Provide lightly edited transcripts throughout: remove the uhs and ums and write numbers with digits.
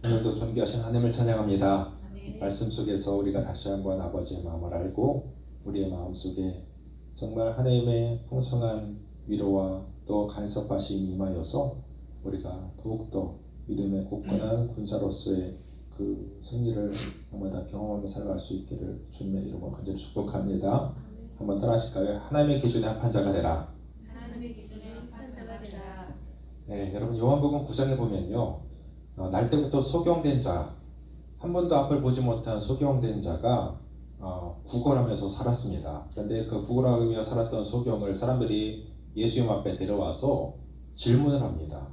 오늘도 존귀하신 하나님을 찬양합니다. 아멘. 말씀 속에서 우리가 다시 한번 아버지의 마음을 알고 우리의 마음속에 정말 하나님의 풍성한 위로와 또 간섭하심이 임하여서 우리가 더욱더 믿음의 굳건한 군사로서의 그 승리를 날마다 경험하며 살아갈 수 있기를 주님의 이름으로 간절히 축복합니다. 한번 따라하실까요? 하나님의 기준에 합한 자가 되라. 하나님의 기준에 합한 자가 되라. 네, 여러분 요한복음 9장에 보면요, 날 때부터 소경된 자, 한 번도 앞을 보지 못한 소경된 자가 구걸하면서 살았습니다. 그런데 그 구걸하며 살았던 소경을 사람들이 예수님 앞에 데려와서 질문을 합니다.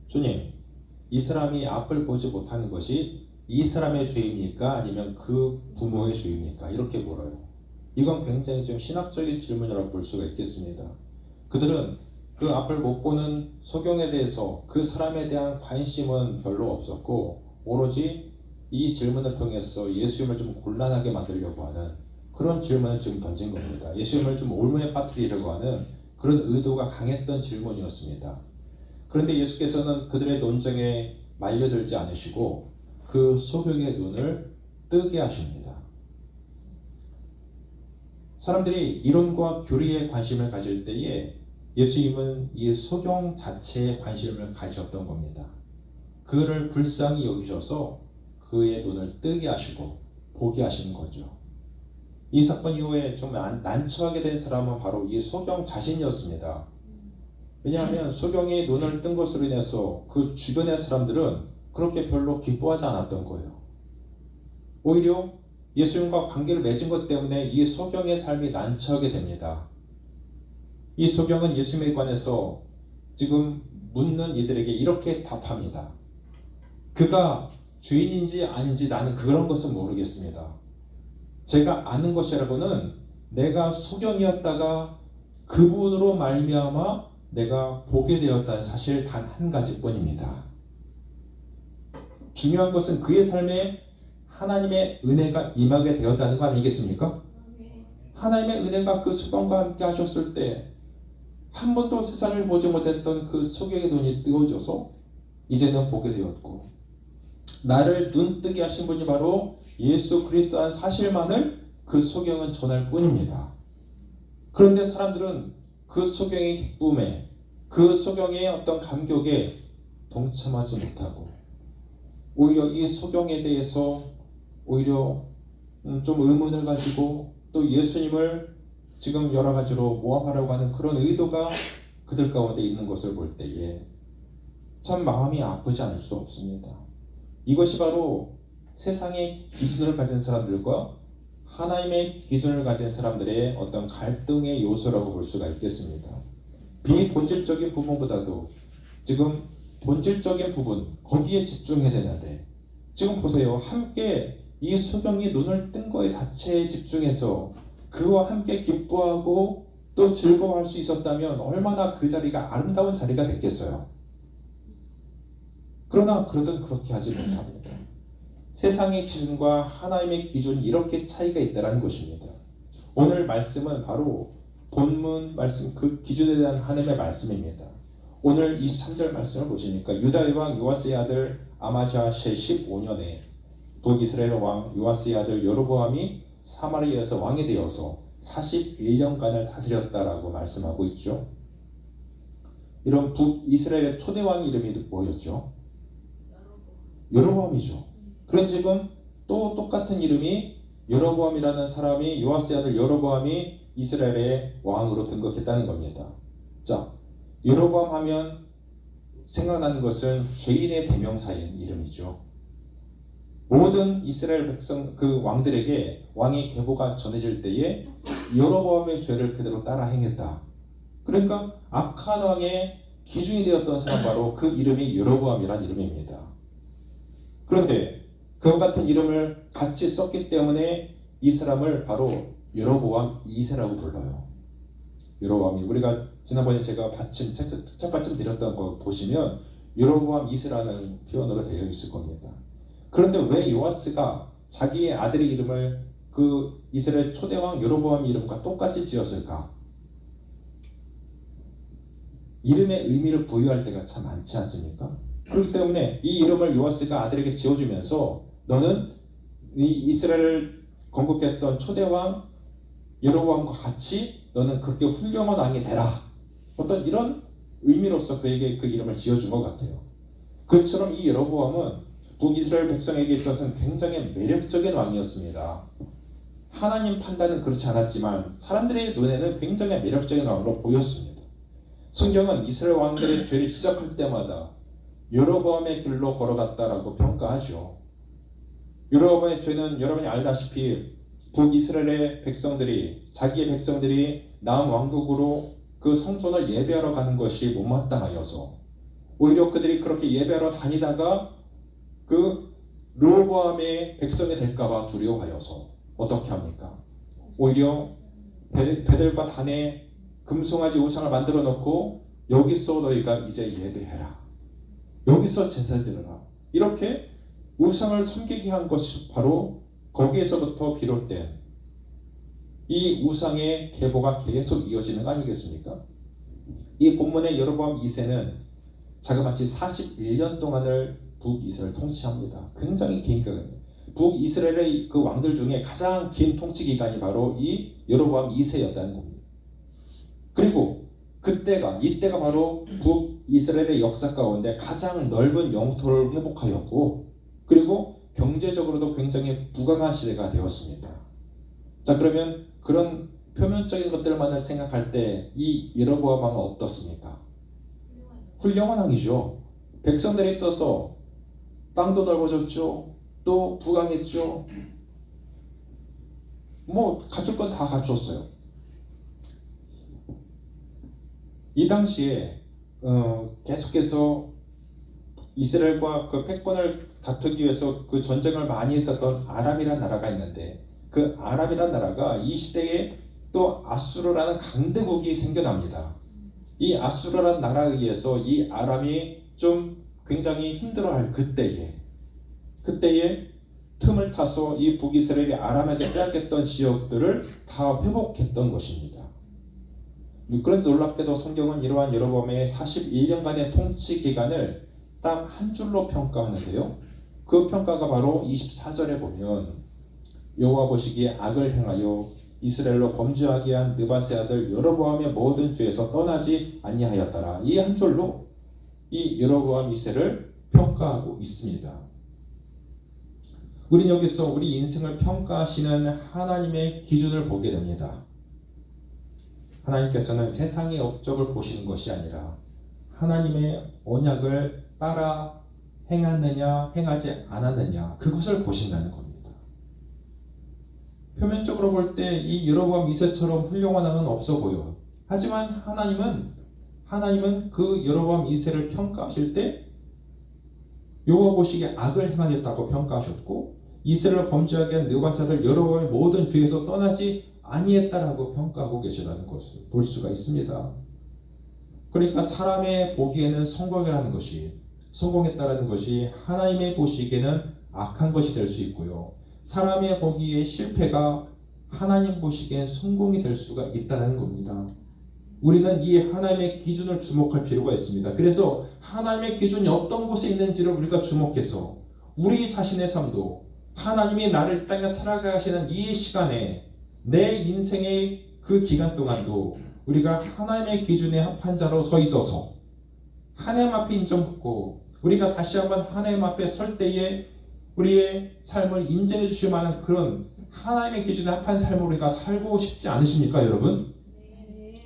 주님, 이 사람이 앞을 보지 못하는 것이 이 사람의 죄입니까? 아니면 그 부모의 죄입니까? 이렇게 물어요. 이건 굉장히 좀 신학적인 질문이라고 볼 수가 있겠습니다. 그들은 그 앞을 못 보는 소경에 대해서 그 사람에 대한 관심은 별로 없었고 오로지 이 질문을 통해서 예수님을 좀 곤란하게 만들려고 하는 그런 질문을 지금 던진 겁니다. 예수님을 좀 올무에 빠뜨리려고 하는 그런 의도가 강했던 질문이었습니다. 그런데 예수께서는 그들의 논쟁에 말려들지 않으시고 그 소경의 눈을 뜨게 하십니다. 사람들이 이론과 교리에 관심을 가질 때에 예수님은 이 소경 자체에 관심을 가지셨던 겁니다. 그를 불쌍히 여기셔서 그의 눈을 뜨게 하시고 보게 하시는 거죠. 이 사건 이후에 좀 난처하게 된 사람은 바로 이 소경 자신이었습니다. 왜냐하면 소경이 눈을 뜬 것으로 인해서 그 주변의 사람들은 그렇게 별로 기뻐하지 않았던 거예요. 오히려 예수님과 관계를 맺은 것 때문에 이 소경의 삶이 난처하게 됩니다. 이 소경은 예수님에 관해서 지금 묻는 이들에게 이렇게 답합니다. 그가 주인인지 아닌지 나는 그런 것은 모르겠습니다. 제가 아는 것이라고는 내가 소경이었다가 그분으로 말미암아 내가 보게 되었다는 사실 단 한 가지뿐입니다. 중요한 것은 그의 삶에 하나님의 은혜가 임하게 되었다는 거 아니겠습니까? 하나님의 은혜가 그 소경과 함께 하셨을 때 한 번도 세상을 보지 못했던 그 소경의 눈이 뜨어져서 이제는 보게 되었고, 나를 눈뜨게 하신 분이 바로 예수 그리스도라는 사실만을 그 소경은 전할 뿐입니다. 그런데 사람들은 그 소경의 기쁨에, 그 소경의 어떤 감격에 동참하지 못하고 오히려 이 소경에 대해서 오히려 좀 의문을 가지고 또 예수님을 지금 여러 가지로 모함하려고 하는 그런 의도가 그들 가운데 있는 것을 볼 때에 참 마음이 아프지 않을 수 없습니다. 이것이 바로 세상의 기준을 가진 사람들과 하나님의 기준을 가진 사람들의 어떤 갈등의 요소라고 볼 수가 있겠습니다. 비본질적인 부분보다도 지금 본질적인 부분, 거기에 집중해야 되는데 지금 보세요. 함께 이 소경이 눈을 뜬 거에 자체에 집중해서 그와 함께 기뻐하고 또 즐거워할 수 있었다면 얼마나 그 자리가 아름다운 자리가 됐겠어요. 그러나 그러든 그렇게 하지 못합니다. 세상의 기준과 하나님의 기준이 이렇게 차이가 있다는 것입니다. 오늘 말씀은 바로 본문 말씀 그 기준에 대한 하나님의 말씀입니다. 오늘 23절 말씀을 보시니까 유다의 왕 요아스의 아들 아마시아 제 15년에 북이스라엘 왕 요아스의 아들 여로보암이 사마리아에서 왕이 되어서 41년간을 다스렸다라고 말씀하고 있죠. 이런 북이스라엘의 초대 왕 이름이 뭐였죠? 여로보암이죠. 그런 지금 또 똑같은 이름이 여로보암이라는 사람이 요아스의 아들 여로보암이 이스라엘의 왕으로 등극했다는 겁니다. 자, 여로보암 하면 생각나는 것은 죄인의 대명사인 이름이죠. 모든 이스라엘 백성 그 왕들에게 왕의 계보가 전해질 때에 여로보암의 죄를 그대로 따라 행했다. 그러니까 악한 왕의 기준이 되었던 사람 바로 그 이름이 여로보암이란 이름입니다. 그런데 그와 같은 이름을 같이 썼기 때문에 이 사람을 바로 여로보암 2세라고 불러요. 여로보암이 우리가 지난번에 제가 책받침 드렸던 거 보시면 여로보암 2세라는 표현으로 되어 있을 겁니다. 그런데 왜 요아스가 자기의 아들의 이름을 그 이스라엘 초대왕 여로보암 이름과 똑같이 지었을까? 이름의 의미를 부여할 때가 참 많지 않습니까? 그렇기 때문에 이 이름을 요아스가 아들에게 지어주면서 너는 이 이스라엘을 건국했던 초대왕 여로보암과 같이 너는 그렇게 훌륭한 왕이 되라. 어떤 이런 의미로서 그에게 그 이름을 지어준 것 같아요. 그처럼 이 여로보암은 북이스라엘 백성에게 있어서는 굉장히 매력적인 왕이었습니다. 하나님 판단은 그렇지 않았지만 사람들의 눈에는 굉장히 매력적인 왕으로 보였습니다. 성경은 이스라엘 왕들의 죄를 지적할 때마다 여로보암의 길로 걸어갔다라고 평가하죠. 여로보암의 죄는 여러분이 알다시피 북이스라엘의 백성들이 자기의 백성들이 남은 왕국으로 그 성전을 예배하러 가는 것이 못마땅하여서 오히려 그들이 그렇게 예배하러 다니다가 그 르호보암의 백성이 될까봐 두려워하여서 어떻게 합니까? 오히려 베델과 단에 금송아지 우상을 만들어 놓고 여기서 너희가 이제 예배해라. 여기서 제사를 드려라. 이렇게 우상을 섬기게 한 것이 바로 거기에서부터 비롯된 이 우상의 계보가 계속 이어지는 거 아니겠습니까? 이 본문의 여로보암 2세는 자그마치 41년 동안을 북이스라엘 통치합니다. 굉장히 긴 기간. 북이스라엘의 그 왕들 중에 가장 긴 통치 기간이 바로 이 여로보암 2세였다는 겁니다. 그리고 이때가 바로 북이스라엘의 역사 가운데 가장 넓은 영토를 회복하였고, 그리고 경제적으로도 굉장히 부강한 시대가 되었습니다. 자, 그러면 그런 표면적인 것들만을 생각할 때 이 여로보암 왕은 어떻습니까? 훌륭한 왕이죠. 백성들에 있어서 땅도 넓어졌죠. 또 부강했죠. 뭐 갖출 건 다 갖췄어요. 이 당시에 계속해서 이스라엘과 그 패권을 다투기 위해서 그 전쟁을 많이 했었던 아람이라는 나라가 있는데, 그 아람이라는 나라가 이 시대에 또 아수르라는 강대국이 생겨납니다. 이 아수르라는 나라에 의해서 이 아람이 좀 굉장히 힘들어할 그때에 틈을 타서 이 북이스라엘이 아람에게 빼앗겼던 지역들을 다 회복했던 것입니다. 그런데 놀랍게도 성경은 이러한 여로보암의 41년간의 통치 기간을 딱 한 줄로 평가하는데요. 그 평가가 바로 24절에 보면 여호와 보시기에 악을 행하여 이스라엘로 범죄하게 한 느바세 아들 여로보암의 모든 죄에서 떠나지 아니하였더라. 이 한 줄로 이 여로보암 2세를 평가하고 있습니다. 우리는 여기서 우리 인생을 평가하시는 하나님의 기준을 보게 됩니다. 하나님께서는 세상의 업적을 보시는 것이 아니라 하나님의 언약을 따라 행하느냐 행하지 않았느냐 그것을 보신다는 겁니다. 표면적으로 볼 때 이 여로보암 2세처럼 훌륭한 왕은 없어 보여요. 하지만 하나님은 그 여로보암 2세를 평가하실 때 여호와 보시기에 악을 행하였다고 평가하셨고, 이스라엘을 범죄하게 한 느바사들 여로보암의 모든 죄에서 떠나지 아니했다라고 평가하고 계시다는 것을 볼 수가 있습니다. 그러니까 사람의 보기에는 성공했다라는 것이 하나님의 보시기에는 악한 것이 될 수 있고요. 사람의 보기에 실패가 하나님 보시기엔 성공이 될 수가 있다는 겁니다. 우리는 이 하나님의 기준을 주목할 필요가 있습니다. 그래서 하나님의 기준이 어떤 곳에 있는지를 우리가 주목해서 우리 자신의 삶도 하나님이 나를 땅에 살아가게 하시는 이 시간에 내 인생의 그 기간 동안도 우리가 하나님의 기준에 합한 자로 서 있어서 하나님 앞에 인정받고 우리가 다시 한번 하나님 앞에 설 때에 우리의 삶을 인정해 주실 만한 그런 하나님의 기준에 합한 삶을 우리가 살고 싶지 않으십니까, 여러분?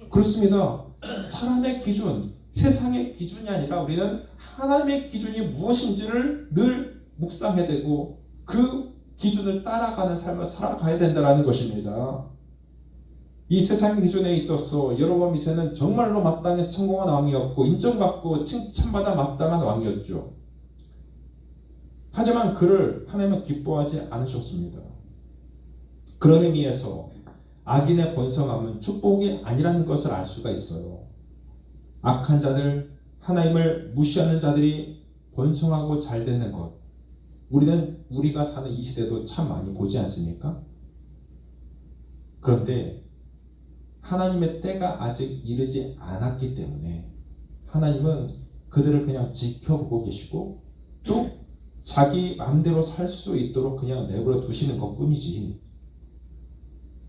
그렇습니다. 사람의 기준, 세상의 기준이 아니라 우리는 하나님의 기준이 무엇인지를 늘 묵상해야 되고 그 기준을 따라가는 삶을 살아가야 된다는 것입니다. 이 세상의 기준에 있어서 여로보암 2세는 정말로 마땅히 성공한 왕이었고 인정받고 칭찬받아 마땅한 왕이었죠. 하지만 그를 하나님은 기뻐하지 않으셨습니다. 그런 의미에서 악인의 번성함은 축복이 아니라는 것을 알 수가 있어요. 악한 자들, 하나님을 무시하는 자들이 번성하고 잘 되는 것, 우리는 우리가 사는 이 시대도 참 많이 보지 않습니까? 그런데 하나님의 때가 아직 이르지 않았기 때문에 하나님은 그들을 그냥 지켜보고 계시고 또 자기 마음대로 살 수 있도록 그냥 내버려 두시는 것뿐이지,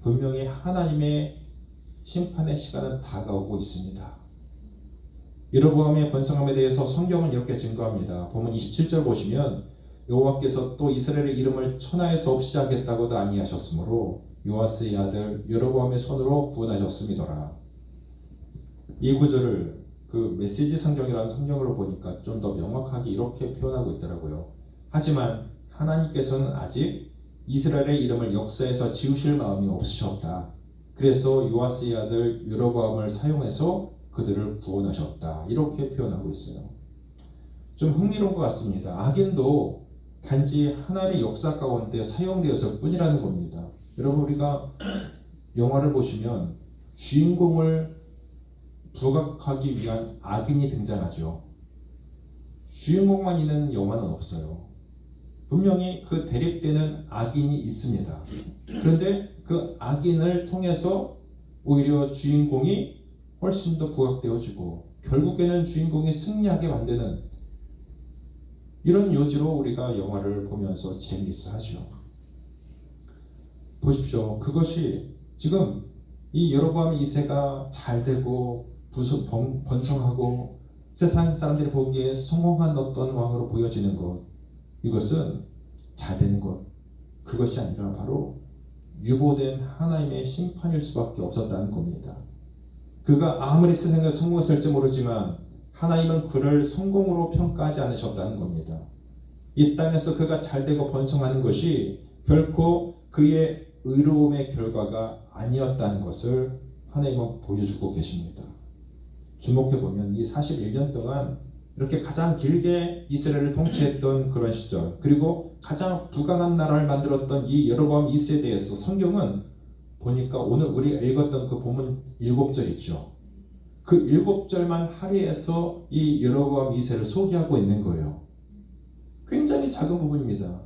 분명히 하나님의 심판의 시간은 다가오고 있습니다. 여로보암의 번성함에 대해서 성경은 이렇게 증거합니다. 보면 27절 보시면 여호와께서 또 이스라엘의 이름을 천하에서 없이 하겠다고도 아니하셨으므로 요아스의 아들 여로보암의 손으로 구원하셨음이더라. 이 구절을 그 메시지 성경이라는 성경으로 보니까 좀 더 명확하게 이렇게 표현하고 있더라고요. 하지만 하나님께서는 아직 이스라엘의 이름을 역사에서 지우실 마음이 없으셨다. 그래서 요아스의 아들 여로보암을 사용해서 그들을 구원하셨다. 이렇게 표현하고 있어요. 좀 흥미로운 것 같습니다. 악인도 단지 하나님의 역사 가운데 사용되었을 뿐이라는 겁니다. 여러분, 우리가 영화를 보시면 주인공을 부각하기 위한 악인이 등장하죠. 주인공만 있는 영화는 없어요. 분명히 그 대립되는 악인이 있습니다. 그런데 그 악인을 통해서 오히려 주인공이 훨씬 더 부각되어지고 결국에는 주인공이 승리하게 만드는 이런 요지로 우리가 영화를 보면서 재미있어 하죠. 보십시오. 그것이 지금 이 여로보암 2세가 잘 되고 번성하고 세상 사람들이 보기에 성공한 어떤 왕으로 보여지는 것, 이것은 잘 되는 것, 그것이 아니라 바로 유보된 하나님의 심판일 수밖에 없었다는 겁니다. 그가 아무리 세상에 성공했을지 모르지만 하나님은 그를 성공으로 평가하지 않으셨다는 겁니다. 이 땅에서 그가 잘되고 번성하는 것이 결코 그의 의로움의 결과가 아니었다는 것을 하나님은 보여주고 계십니다. 주목해보면 이 41년 동안 이렇게 가장 길게 이스라엘을 통치했던 그런 시절, 그리고 가장 부강한 나라를 만들었던 이 여로보암 2세에 대해서 성경은 보니까 오늘 우리가 읽었던 그 본문 7절 있죠. 그 7절만 할애해서 이 여로보암 2세를 소개하고 있는 거예요. 굉장히 작은 부분입니다.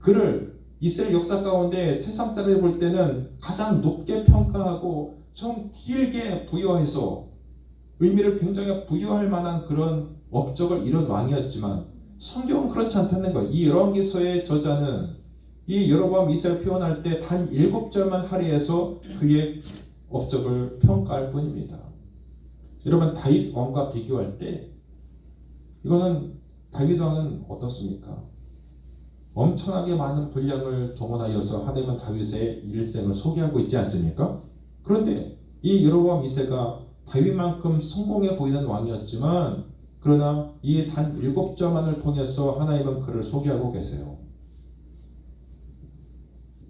그를 이스라엘 역사 가운데 세상 사람이 볼 때는 가장 높게 평가하고 좀 길게 부여해서 의미를 굉장히 부여할 만한 그런 업적을 이룬 왕이었지만 성경은 그렇지 않다는 거예요. 이 열왕기서의 저자는 이 여로보암 2세를 표현할 때 단 7절만 할애해서 그의 업적을 평가할 뿐입니다. 여러분, 다윗 왕과 비교할 때 이거는 다윗 왕은 어떻습니까? 엄청나게 많은 분량을 동원하여서 하나님은 다윗의 일생을 소개하고 있지 않습니까? 그런데 이 여로보암 2세가 다윗만큼 성공해 보이는 왕이었지만 그러나 이 단 7절만을 통해서 하나님은 그를 소개하고 계세요.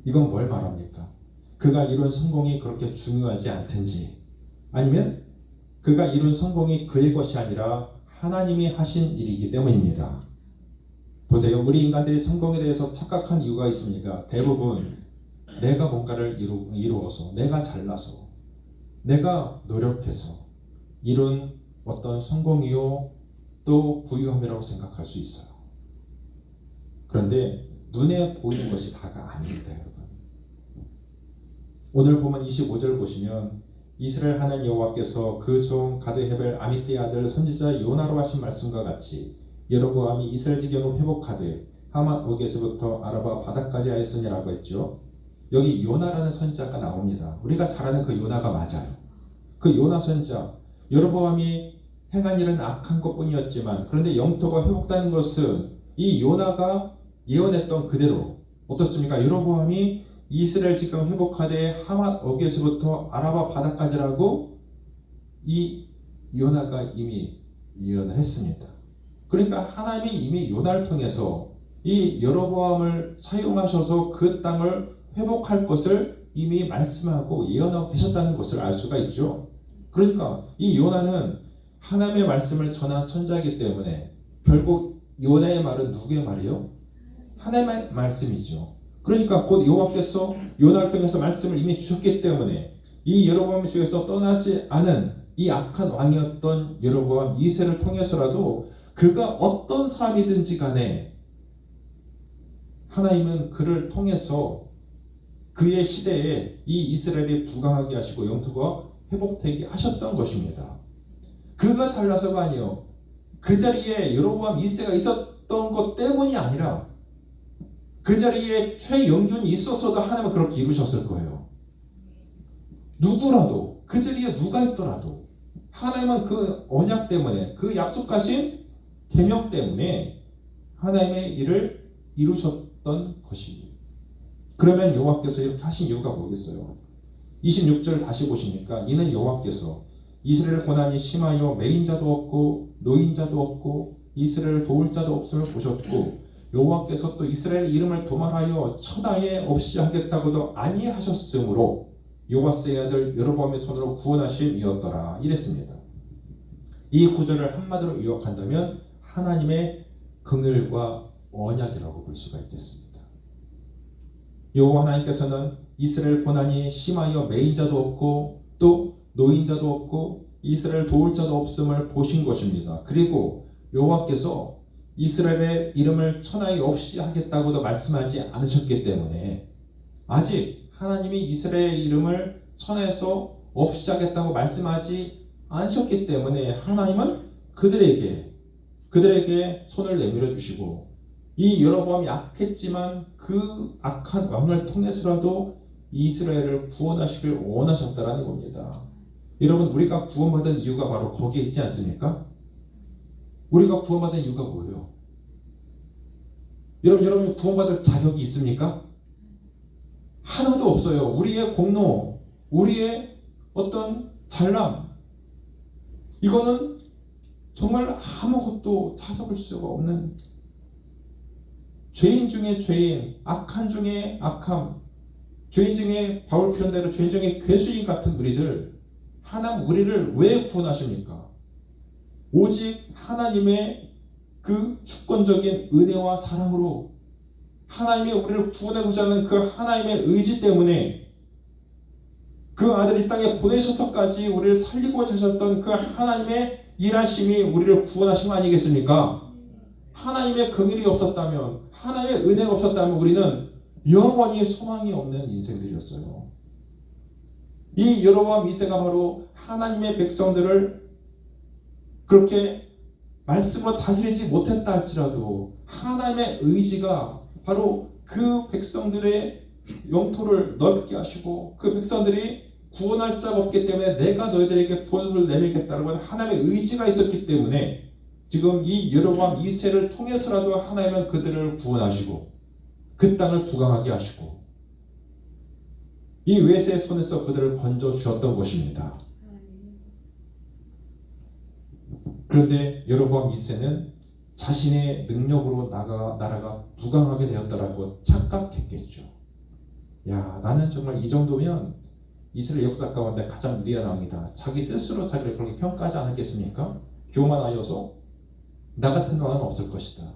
이건 뭘 말합니까? 그가 이룬 성공이 그렇게 중요하지 않든지, 아니면 그가 이룬 성공이 그의 것이 아니라 하나님이 하신 일이기 때문입니다. 보세요. 우리 인간들이 성공에 대해서 착각한 이유가 있습니까? 대부분 내가 뭔가를 이루어서, 내가 잘나서, 내가 노력해서 이룬 어떤 성공이요 또 부유함이라고 생각할 수 있어요. 그런데 눈에 보이는 것이 다가 아닙니다, 여러분. 오늘 보면 25절 보시면 이스라엘 하나님 여호와께서 그 종 가드 헤벨 아미떼의 아들 선지자 요나로 하신 말씀과 같이 여로보암이 이스라엘 지경을 회복하되 하맛 옥에서부터 아라바 바다까지 하였으니라고 했죠. 여기 요나라는 선지자가 나옵니다. 우리가 잘 아는 그 요나가 맞아요. 그 요나 선지자, 여로보암이 행한 일은 악한 것뿐이었지만 그런데 영토가 회복되는 것은 이 요나가 예언했던 그대로 어떻습니까? 여로보암이 이스라엘 지경 회복하되 하맛 옥에서부터 아라바 바다까지라고 이 요나가 이미 예언을 했습니다. 그러니까 하나님이 이미 요나를 통해서 이 여로보암을 사용하셔서 그 땅을 회복할 것을 이미 말씀하고 예언하고 계셨다는 것을 알 수가 있죠. 그러니까 이 요나는 하나님의 말씀을 전한 선지자이기 때문에 결국 요나의 말은 누구의 말이에요? 하나님의 말씀이죠. 그러니까 곧 여호와께서 요나를 통해서 말씀을 이미 주셨기 때문에 이 여로보암 중에서 떠나지 않은 이 악한 왕이었던 여로보암 2세를 통해서라도 그가 어떤 사람이든지 간에 하나님은 그를 통해서 그의 시대에 이 이스라엘이 부강하게 하시고 영토가 회복되게 하셨던 것입니다. 그가 잘나서가 아니요, 그 자리에 여로보암 2세가 있었던 것 때문이 아니라 그 자리에 최영준이 있었어도 하나님은 그렇게 이루셨을 거예요. 누구라도 그 자리에 누가 있더라도 하나님은 그 언약 때문에 그 약속하신 계명 때문에 하나님의 일을 이루셨던 것입니다. 그러면 여호와께서 이렇게 하신 이유가 뭐겠어요? 26절 다시 보시니까 이는 여호와께서 이스라엘 고난이 심하여 매인 자도 없고 노인 자도 없고 이스라엘을 도울 자도 없음을 보셨고 여호와께서 또 이스라엘 이름을 도말하여 천하에 없이 하겠다고도 아니하셨으므로 요바스의 아들 여로보암의 손으로 구원하심이었더라 이랬습니다. 이 구절을 한마디로 요약한다면 하나님의 긍휼과 언약이라고 볼 수가 있겠습니다. 여호와 하나님께서는 이스라엘 고난이 심하여 매인 자도 없고 또 노인 자도 없고 이스라엘 도울 자도 없음을 보신 것입니다. 그리고 여호와께서 이스라엘의 이름을 천하에 없이 하겠다고도 말씀하지 않으셨기 때문에 아직 하나님이 이스라엘의 이름을 천하에서 없이 하겠다고 말씀하지 않으셨기 때문에 하나님은 그들에게 손을 내밀어 주시고 이 여로보암이 악했지만 그 악한 왕을 통해서라도 이스라엘을 구원하시길 원하셨다라는 겁니다. 여러분, 우리가 구원받은 이유가 바로 거기에 있지 않습니까? 우리가 구원받은 이유가 뭐예요? 여러분이 구원받을 자격이 있습니까? 하나도 없어요. 우리의 공로, 우리의 어떤 잘남, 이거는 정말 아무것도 찾아볼 수가 없는 죄인 중에 죄인, 악한 중에 악함, 죄인 중에 바울 표현대로 죄인 중에 괴수인 같은 우리들, 하나님 우리를 왜 구원하십니까? 오직 하나님의 그 주권적인 은혜와 사랑으로 하나님이 우리를 구원하고자 하는 그 하나님의 의지 때문에 그 아들을 이 땅에 보내셔서까지 우리를 살리고자 하셨던 그 하나님의 일하심이 우리를 구원하신 거 아니겠습니까? 하나님의 긍휼이 없었다면, 하나님의 은혜가 없었다면 우리는 영원히 소망이 없는 인생들이었어요. 이 여로보암 2세가 바로 하나님의 백성들을 그렇게 말씀으로 다스리지 못했다 할지라도 하나님의 의지가 바로 그 백성들의 영토를 넓게 하시고 그 백성들이 구원할 자가 없기 때문에 내가 너희들에게 구원을 내밀겠다라고 하는 하나님의 의지가 있었기 때문에 지금 이 여로보암 2세를 통해서라도 하나님은 그들을 구원하시고 그 땅을 부강하게 하시고 이 외세의 손에서 그들을 건져주셨던 것입니다. 그런데 여로보암 2세는 자신의 능력으로 나라가 부강하게 되었다라고 착각했겠죠. 야, 나는 정말 이 정도면 이스라엘 역사 가운데 가장 위대한 왕이다. 자기 스스로 자기를 그렇게 평가하지 않았겠습니까? 교만하여서 나 같은 왕은 없을 것이다.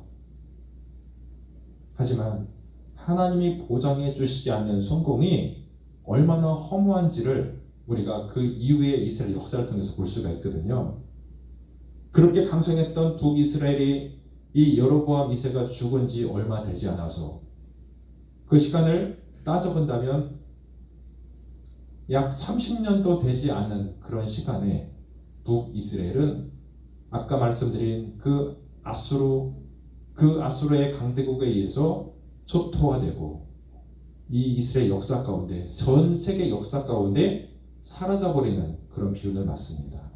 하지만 하나님이 보장해 주시지 않는 성공이 얼마나 허무한지를 우리가 그 이후의 이스라엘 역사를 통해서 볼 수가 있거든요. 그렇게 강성했던 북이스라엘이 이 여로보암 2세가 죽은 지 얼마 되지 않아서 그 시간을 따져본다면 약 30년도 되지 않은 그런 시간에 북이스라엘은 아까 말씀드린 그 아수르의 강대국에 의해서 초토화되고 이 이스라엘 역사 가운데 전 세계 역사 가운데 사라져버리는 그런 기운을 맞습니다.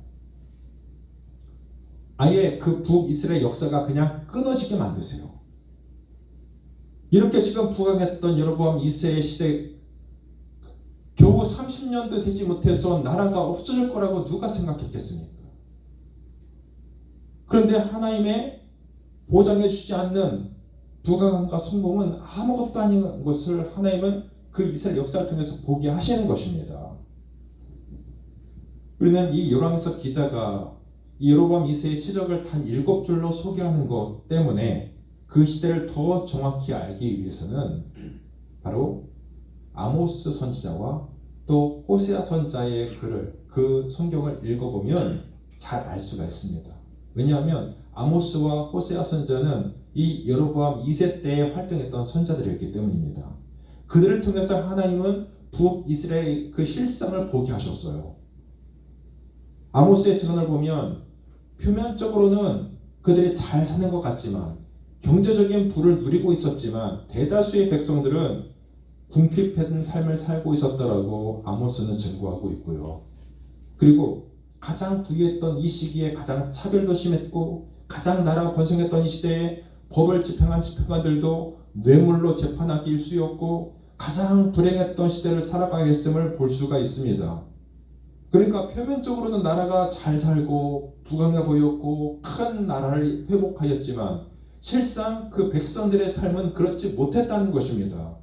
아예 그 북이스라엘 역사가 그냥 끊어지게 만드세요. 이렇게 지금 부강했던 여로보암 2세의 시대 겨우 30년도 되지 못해서 나라가 없어질 거라고 누가 생각했겠습니까? 그런데 하나님의 보장해 주지 않는 부강함과 성공은 아무것도 아닌 것을 하나님은 그 이스라엘 역사를 통해서 보게 하시는 것입니다. 우리는 이 열왕서 기자가 이 여로보암 2세의 치적을 단 7줄로 소개하는 것 때문에 그 시대를 더 정확히 알기 위해서는 바로 아모스 선지자와 또 호세아 선지자의 글을 그 성경을 읽어보면 잘 알 수가 있습니다. 왜냐하면 아모스와 호세아 선지자는 이 여로보암 2세 때에 활동했던 선지자들이었기 때문입니다. 그들을 통해서 하나님은 북이스라엘의 그 실상을 보게 하셨어요. 아모스의 증언을 보면 표면적으로는 그들이 잘 사는 것 같지만 경제적인 부를 누리고 있었지만 대다수의 백성들은 궁핍한 삶을 살고 있었더라고 아모스는 증거하고 있고요. 그리고 가장 부유했던 이 시기에 가장 차별도 심했고 가장 나라가 번성했던 이 시대에 법을 집행한 집행관들도 뇌물로 재판하기 일쑤였고 가장 불행했던 시대를 살아가겠음을 볼 수가 있습니다. 그러니까 표면적으로는 나라가 잘 살고 부강해 보였고 큰 나라를 회복하였지만 실상 그 백성들의 삶은 그렇지 못했다는 것입니다.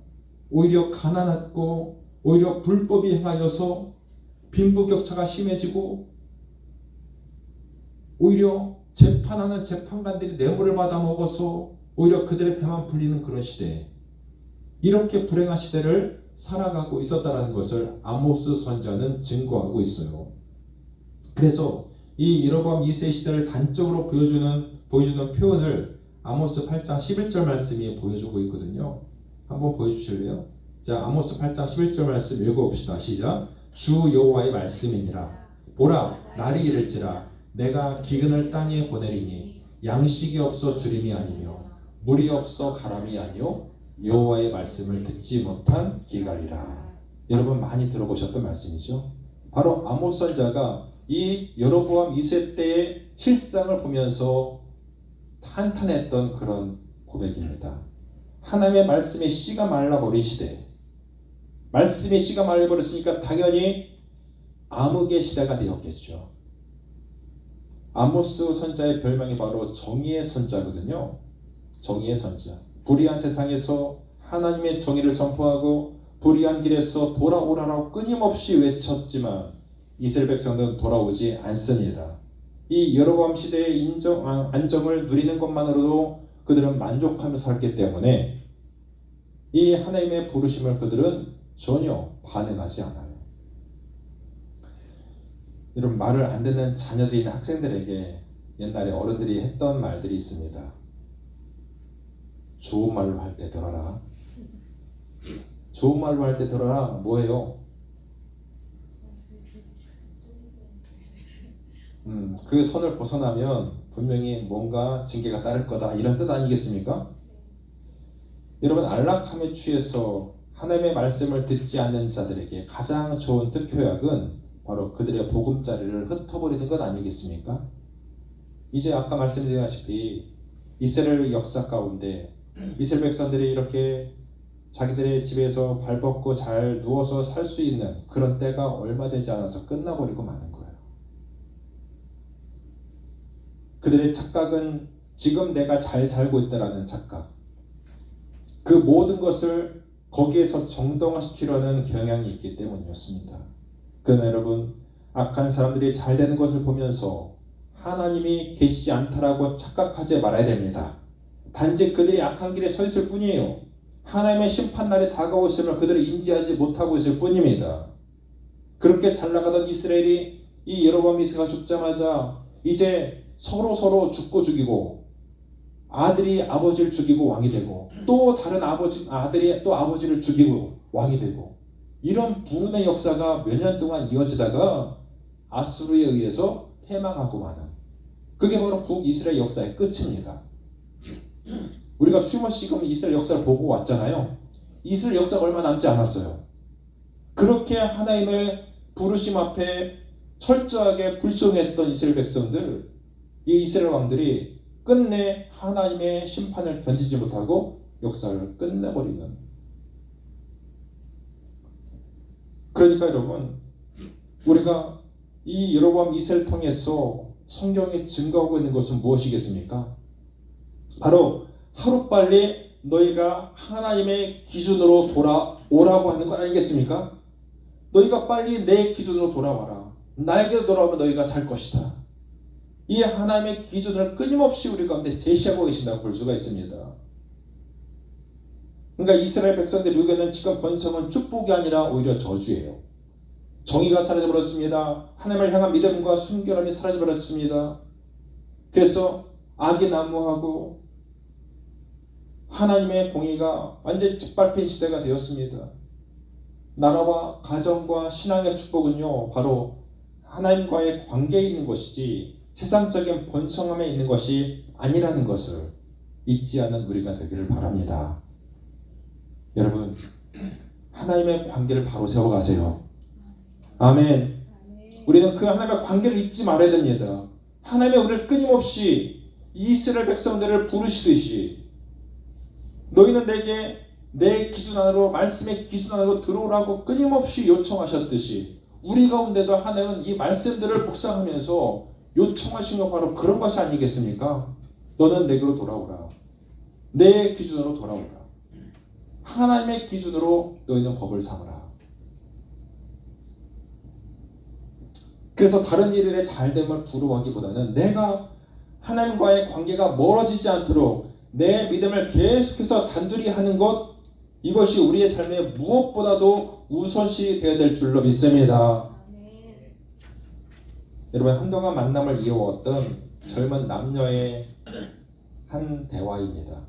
오히려 가난했고 오히려 불법이 행하여서 빈부격차가 심해지고 오히려 재판하는 재판관들이 뇌물을 받아 먹어서 오히려 그들의 배만 불리는 그런 시대, 이렇게 불행한 시대를 살아가고 있었다는 것을 아모스 선지자는 증거하고 있어요. 그래서 이 여로보암 2세 시대를 단적으로 보여주는 표현을 아모스 8장 11절 말씀이 보여주고 있거든요. 한번 보여주실래요? 자, 아모스 8장 11절 말씀 읽어봅시다. 시작. 주 여호와의 말씀이니라. 보라, 날이 이를지라 내가 기근을 땅에 보내리니 양식이 없어 주림이 아니며 물이 없어 가람이 아니요 여호와의 말씀을 듣지 못한 기갈이라. 여러분 많이 들어보셨던 말씀이죠. 바로 아모스 선지자가 이 여로보암 2세 때의 실상을 보면서 한탄했던 그런 고백입니다. 하나님의 말씀의 씨가 말라버린 시대, 말씀의 씨가 말라버렸으니까 당연히 암흑의 시대가 되었겠죠. 아모스 선지자의 별명이 바로 정의의 선지자거든요. 정의의 선지자. 불의한 세상에서 하나님의 정의를 선포하고 불의한 길에서 돌아오라라고 끊임없이 외쳤지만 이스라엘 백성들은 돌아오지 않습니다. 이 여로보암 시대의 안정을 누리는 것만으로도 그들은 만족하며 살기 때문에 이 하나님의 부르심을 그들은 전혀 반응하지 않아요. 여러분, 말을 안 듣는 자녀들이 있는 학생들에게 옛날에 어른들이 했던 말들이 있습니다. 좋은 말로 할 때 들어라. 좋은 말로 할 때 들어라. 뭐예요? 그 선을 벗어나면 분명히 뭔가 징계가 따를 거다, 이런 뜻 아니겠습니까? 여러분, 안락함에 취해서 하나님의 말씀을 듣지 않는 자들에게 가장 좋은 특효약은 바로 그들의 보금자리를 흩어버리는 것 아니겠습니까? 이제 아까 말씀드렸다시피 이스라엘 역사 가운데 이스라엘 백성들이 이렇게 자기들의 집에서 발벗고 잘 누워서 살 수 있는 그런 때가 얼마 되지 않아서 끝나버리고 마는 거예요. 그들의 착각은 지금 내가 잘 살고 있다라는 착각, 그 모든 것을 거기에서 정당화시키려는 경향이 있기 때문이었습니다. 그러나 여러분, 악한 사람들이 잘 되는 것을 보면서 하나님이 계시지 않다라고 착각하지 말아야 됩니다. 단지 그들이 악한 길에 서 있을 뿐이에요. 하나님의 심판날이 다가오고 있음을 그들을 인지하지 못하고 있을 뿐입니다. 그렇게 잘 나가던 이스라엘이 이 여로보암 2세가 죽자마자 이제 서로 죽고 죽이고, 아들이 아버지를 죽이고 왕이 되고, 또 다른 아들이 또 아버지를 죽이고 왕이 되고, 이런 부름의 역사가 몇 년 동안 이어지다가 아수르에 의해서 패망하고 마는, 그게 바로 북이스라엘 역사의 끝입니다. 우리가 수없이 이스라엘 역사를 보고 왔잖아요. 이스라엘 역사가 얼마 남지 않았어요. 그렇게 하나님의 부르심 앞에 철저하게 불순했던 이스라엘 백성들, 이 이스라엘 왕들이 끝내 하나님의 심판을 견디지 못하고 역사를 끝내버리는. 그러니까 여러분, 우리가 이 여로보암 2세를 통해서 성경에 증거하고 있는 것은 무엇이겠습니까? 바로 하루빨리 너희가 하나님의 기준으로 돌아오라고 하는 것 아니겠습니까? 너희가 빨리 내 기준으로 돌아와라. 나에게 돌아오면 너희가 살 것이다. 이 하나님의 기준을 끊임없이 우리 가운데 제시하고 계신다고 볼 수가 있습니다. 그러니까 이스라엘 백성들에게는 지금 번성은 축복이 아니라 오히려 저주예요. 정의가 사라져버렸습니다. 하나님을 향한 믿음과 순결함이 사라져버렸습니다. 그래서 악이 난무하고 하나님의 공의가 완전히 짓밟힌 시대가 되었습니다. 나라와 가정과 신앙의 축복은요, 바로 하나님과의 관계에 있는 것이지 세상적인 번성함에 있는 것이 아니라는 것을 잊지 않는 우리가 되기를 바랍니다. 여러분, 하나님의 관계를 바로 세워가세요. 아멘. 우리는 그 하나님의 관계를 잊지 말아야 됩니다. 하나님의 우리를 끊임없이 이스라엘 백성들을 부르시듯이 너희는 내게 내 기준 안으로, 말씀의 기준 안으로 들어오라고 끊임없이 요청하셨듯이 우리 가운데도 하나님은 이 말씀들을 묵상하면서 요청하신 것 바로 그런 것이 아니겠습니까? 너는 내게로 돌아오라. 내 기준으로 돌아오라. 하나님의 기준으로 너희는 법을 삼으라. 그래서 다른 일들의 잘됨을 부러워하기보다는 내가 하나님과의 관계가 멀어지지 않도록 내 믿음을 계속해서 단둘이 하는 것, 이것이 우리의 삶에 무엇보다도 우선시 되어야 될 줄로 믿습니다. 여러분, 한동안 만남을 이어왔던 젊은 남녀의 한 대화입니다.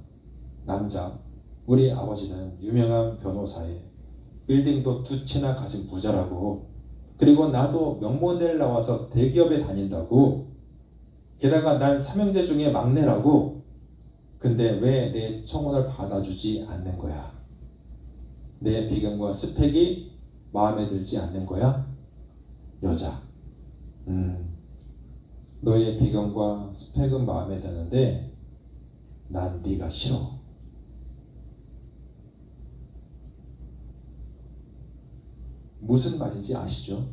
남자, 우리 아버지는 유명한 변호사에 빌딩도 2채나 가진 부자라고, 그리고 나도 명문대를 나와서 대기업에 다닌다고, 게다가 난 삼형제 중에 막내라고. 근데 왜 내 청혼을 받아주지 않는 거야? 내 배경과 스펙이 마음에 들지 않는 거야? 여자, 너의 배경과 스펙은 마음에 드는데 난 네가 싫어. 무슨 말인지 아시죠?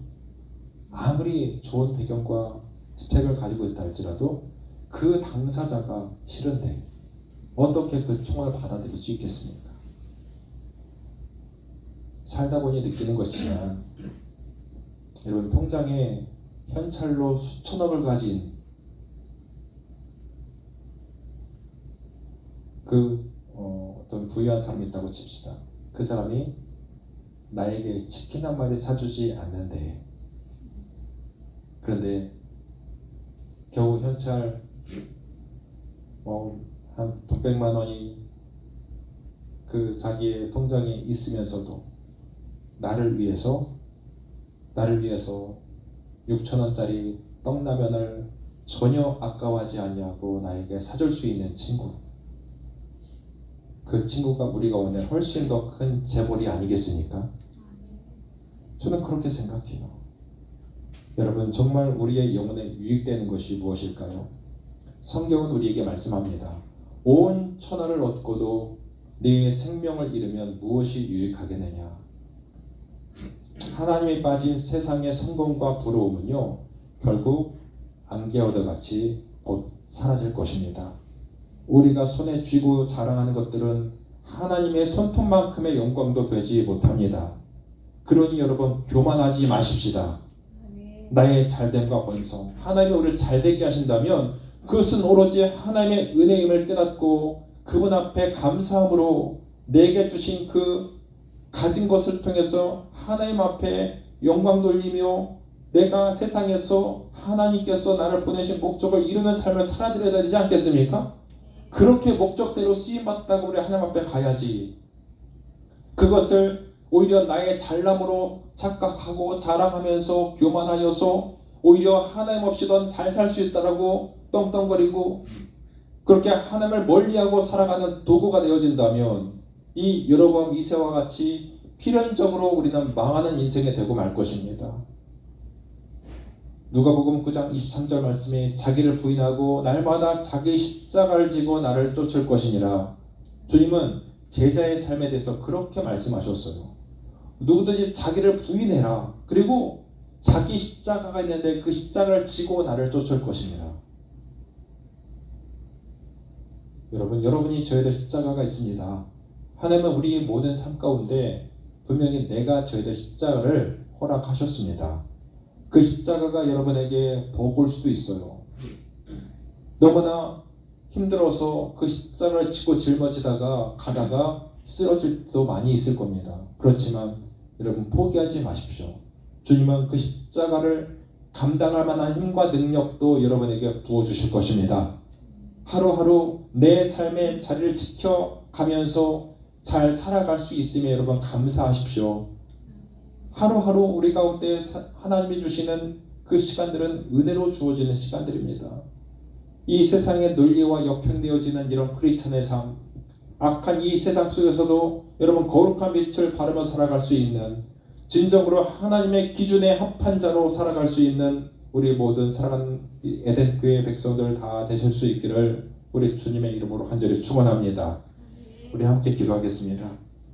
아무리 좋은 배경과 스펙을 가지고 있다 할지라도 그 당사자가 싫은데 어떻게 그 청혼을 받아들일 수 있겠습니까? 살다 보니 느끼는 것이지만 여러분, 통장에 현찰로 수천억을 가진 어떤 부유한 사람이 있다고 칩시다. 그 사람이 나에게 치킨 한 마리 사주지 않는데, 그런데 겨우 현찰 한 600만 원이 그 자기의 통장에 있으면서도 나를 위해서 6,000원짜리 떡라면을 전혀 아까워하지 않냐고 나에게 사줄 수 있는 친구, 그 친구가 우리가 오늘 훨씬 더 큰 재벌이 아니겠습니까? 저는 그렇게 생각해요. 여러분, 정말 우리의 영혼에 유익되는 것이 무엇일까요? 성경은 우리에게 말씀합니다. 온 천하를 얻고도 네 생명을 잃으면 무엇이 유익하겠느냐? 하나님이 빠진 세상의 성공과 부러움은요, 결국 안개어도 같이 곧 사라질 것입니다. 우리가 손에 쥐고 자랑하는 것들은 하나님의 손톱만큼의 영광도 되지 못합니다. 그러니 여러분, 교만하지 마십시다. 나의 잘됨과 번성, 하나님이 우리를 잘되게 하신다면 그것은 오로지 하나님의 은혜임을 깨닫고 그분 앞에 감사함으로 내게 주신 그 가진 것을 통해서 하나님 앞에 영광 돌리며 내가 세상에서 하나님께서 나를 보내신 목적을 이루는 삶을 살아드려야 되지 않겠습니까? 그렇게 목적대로 쓰임받다고 우리 하나님 앞에 가야지. 그것을 오히려 나의 잘남으로 착각하고 자랑하면서 교만하여서 오히려 하나님 없이 넌 잘 살 수 있다라고 떵떵거리고 그렇게 하나님을 멀리하고 살아가는 도구가 되어진다면 이 여로보암 2세와 같이 필연적으로 우리는 망하는 인생이 되고 말 것입니다. 누가복음 9장 23절 말씀에 자기를 부인하고 날마다 자기 십자가를 지고 나를 쫓을 것이니라. 주님은 제자의 삶에 대해서 그렇게 말씀하셨어요. 누구든지 자기를 부인해라. 그리고 자기 십자가가 있는데 그 십자가를 지고 나를 쫓을 것이니라. 여러분이 져야 될 십자가가 있습니다. 하나님은 우리 모든 삶 가운데 분명히 내가 져야 될 십자가를 허락하셨습니다. 그 십자가가 여러분에게 복일 수도 있어요. 너무나 힘들어서 그 십자가를 지고 짊어지다가 가다가 쓰러질 때도 많이 있을 겁니다. 그렇지만 여러분, 포기하지 마십시오. 주님은 그 십자가를 감당할 만한 힘과 능력도 여러분에게 부어주실 것입니다. 하루하루 내 삶의 자리를 지켜가면서 잘 살아갈 수 있음에 여러분 감사하십시오. 하루하루 우리 가운데 하나님이 주시는 그 시간들은 은혜로 주어지는 시간들입니다. 이 세상의 논리와 역행되어지는 이런 크리스천의 삶, 악한 이 세상 속에서도 여러분 거룩한 빛을 바르며 살아갈 수 있는 진정으로 하나님의 기준에 합한 자로 살아갈 수 있는 우리 모든 사랑하는 에덴 교회 백성들 다 되실 수 있기를 우리 주님의 이름으로 간절히 축원합니다. 우리 함께 기도하겠습니다.